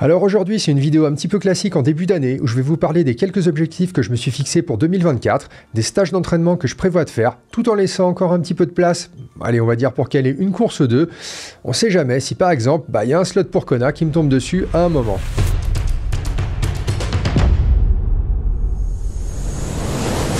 Alors aujourd'hui, c'est une vidéo un petit peu classique en début d'année où je vais vous parler des quelques objectifs que je me suis fixés pour 2024, des stages d'entraînement que je prévois de faire, tout en laissant encore un petit peu de place, allez, on va dire pour caler une course ou deux. On sait jamais si par exemple, il y a un slot pour Kona qui me tombe dessus à un moment.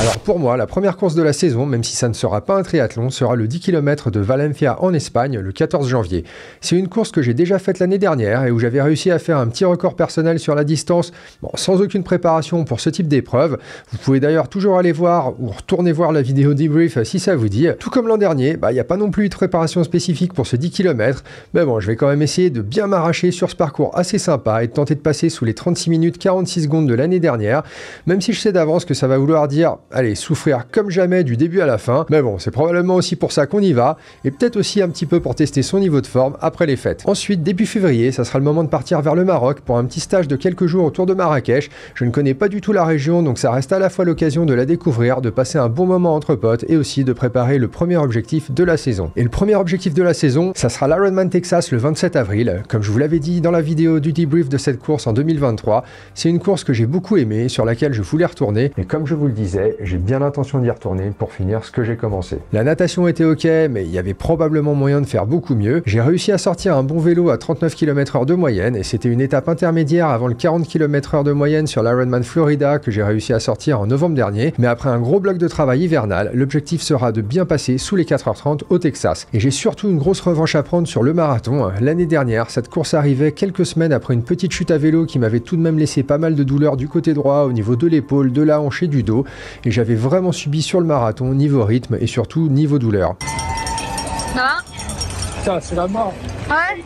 Alors pour moi, la première course de la saison, même si ça ne sera pas un triathlon, sera le 10 km de Valencia en Espagne le 14 janvier. C'est une course que j'ai déjà faite l'année dernière et où j'avais réussi à faire un petit record personnel sur la distance, sans aucune préparation pour ce type d'épreuve. Vous pouvez d'ailleurs toujours aller voir ou retourner voir la vidéo debrief si ça vous dit. Tout comme l'an dernier, il n'y a pas non plus eu de préparation spécifique pour ce 10 km, mais bon, je vais quand même essayer de bien m'arracher sur ce parcours assez sympa et de tenter de passer sous les 36 minutes 46 secondes de l'année dernière, même si je sais d'avance que ça va vouloir dire allez, souffrir comme jamais du début à la fin, mais bon, c'est probablement aussi pour ça qu'on y va, et peut-être aussi un petit peu pour tester son niveau de forme après les fêtes. Ensuite, début février, ça sera le moment de partir vers le Maroc pour un petit stage de quelques jours autour de Marrakech. Je ne connais pas du tout la région, donc ça reste à la fois l'occasion de la découvrir, de passer un bon moment entre potes, et aussi de préparer le premier objectif de la saison. Et le premier objectif de la saison, ça sera l'Ironman Texas le 27 avril. Comme je vous l'avais dit dans la vidéo du debrief de cette course en 2023, c'est une course que j'ai beaucoup aimée, sur laquelle je voulais retourner, et comme je vous le disais, j'ai bien l'intention d'y retourner pour finir ce que j'ai commencé. La natation était ok, mais il y avait probablement moyen de faire beaucoup mieux. J'ai réussi à sortir un bon vélo à 39 km/h de moyenne, et c'était une étape intermédiaire avant le 40 km/h de moyenne sur l'Ironman Florida que j'ai réussi à sortir en novembre dernier. Mais après un gros bloc de travail hivernal, l'objectif sera de bien passer sous les 4h30 au Texas. Et j'ai surtout une grosse revanche à prendre sur le marathon. L'année dernière, cette course arrivait quelques semaines après une petite chute à vélo qui m'avait tout de même laissé pas mal de douleurs du côté droit, au niveau de l'épaule, de la hanche et du dos, et j'avais vraiment subi sur le marathon niveau rythme et surtout niveau douleur. Ça va ? Ça, c'est la mort. Ouais.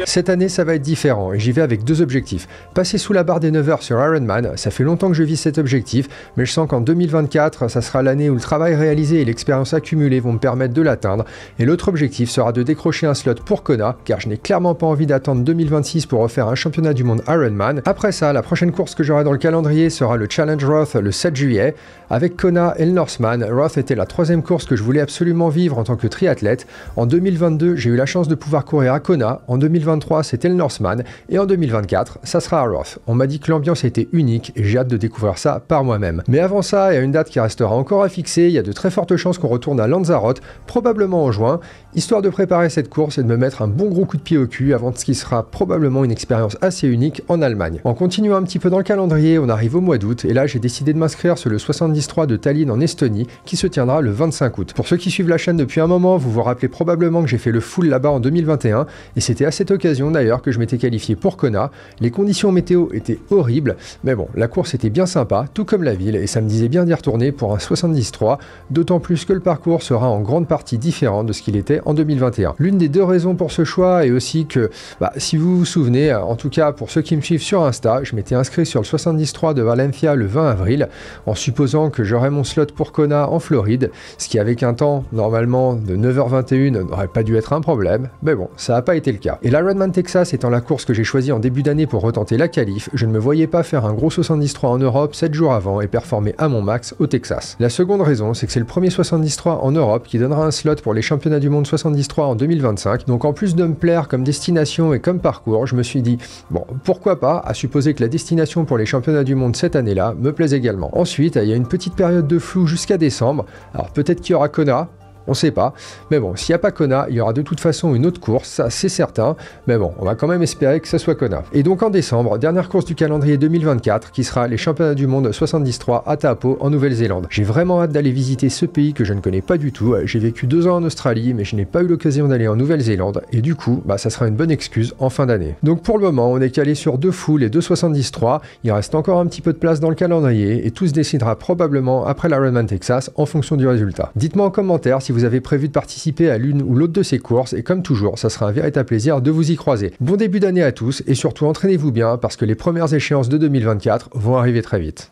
Cette année, ça va être différent et j'y vais avec deux objectifs. Passer sous la barre des 9 heures sur Ironman, ça fait longtemps que je vis cet objectif, mais je sens qu'en 2024, ça sera l'année où le travail réalisé et l'expérience accumulée vont me permettre de l'atteindre. Et l'autre objectif sera de décrocher un slot pour Kona, car je n'ai clairement pas envie d'attendre 2026 pour refaire un championnat du monde Ironman. Après ça, la prochaine course que j'aurai dans le calendrier sera le Challenge Roth le 7 juillet. Avec Kona et le Norseman, Roth était la troisième course que je voulais absolument vivre en tant que triathlète. En 2022, j'ai eu la chance de pouvoir courir à Kona, en 2023 c'était le Norseman, et en 2024 ça sera à Roth. On m'a dit que l'ambiance était unique et j'ai hâte de découvrir ça par moi-même. Mais avant ça, il y a une date qui restera encore à fixer, il y a de très fortes chances qu'on retourne à Lanzarote, probablement en juin, histoire de préparer cette course et de me mettre un bon gros coup de pied au cul avant ce qui sera probablement une expérience assez unique en Allemagne. En continuant un petit peu dans le calendrier, on arrive au mois d'août, et là j'ai décidé de m'inscrire sur le 73 de Tallinn en Estonie, qui se tiendra le 25 août. Pour ceux qui suivent la chaîne depuis un moment, vous vous rappelez probablement que j'ai fait le full là-bas en 2021, et c'était à cette occasion d'ailleurs que je m'étais qualifié pour Kona. Les conditions météo étaient horribles, mais bon, la course était bien sympa, tout comme la ville, et ça me disait bien d'y retourner pour un 73, d'autant plus que le parcours sera en grande partie différent de ce qu'il était en 2021. L'une des deux raisons pour ce choix est aussi que, si vous vous souvenez, en tout cas pour ceux qui me suivent sur Insta, je m'étais inscrit sur le 73 de Valencia le 20 avril, en supposant que j'aurais mon slot pour Kona en Floride, ce qui avec un temps normalement de 9h21 n'aurait pas dû être un problème, mais bon, ça n'a pas été le cas. Et l'Ironman Texas étant la course que j'ai choisie en début d'année pour retenter la qualif, je ne me voyais pas faire un gros 73 en Europe 7 jours avant et performer à mon max au Texas. La seconde raison, c'est que c'est le premier 73 en Europe qui donnera un slot pour les championnats du monde 73 en 2025, donc en plus de me plaire comme destination et comme parcours, je me suis dit, bon, pourquoi pas, à supposer que la destination pour les championnats du monde cette année-là me plaise également. Ensuite, il y a une petite période de flou jusqu'à décembre, alors peut-être qu'il y aura Kona, on sait pas, mais bon, s'il n'y a pas Kona, il y aura de toute façon une autre course, ça c'est certain, mais bon, on va quand même espérer que ça soit Kona. Et donc en décembre, dernière course du calendrier 2024, qui sera les championnats du monde 73 à Taupo en Nouvelle-Zélande. J'ai vraiment hâte d'aller visiter ce pays que je ne connais pas du tout, j'ai vécu 2 ans en Australie, mais je n'ai pas eu l'occasion d'aller en Nouvelle-Zélande, et du coup, ça sera une bonne excuse en fin d'année. Donc pour le moment, on est calé sur 2 full et 2 73, il reste encore un petit peu de place dans le calendrier, et tout se décidera probablement après l'Ironman Texas en fonction du résultat. Dites-moi en commentaire si vous avez prévu de participer à l'une ou l'autre de ces courses, et comme toujours, ça sera un véritable plaisir de vous y croiser. Bon début d'année à tous, et surtout entraînez-vous bien parce que les premières échéances de 2024 vont arriver très vite.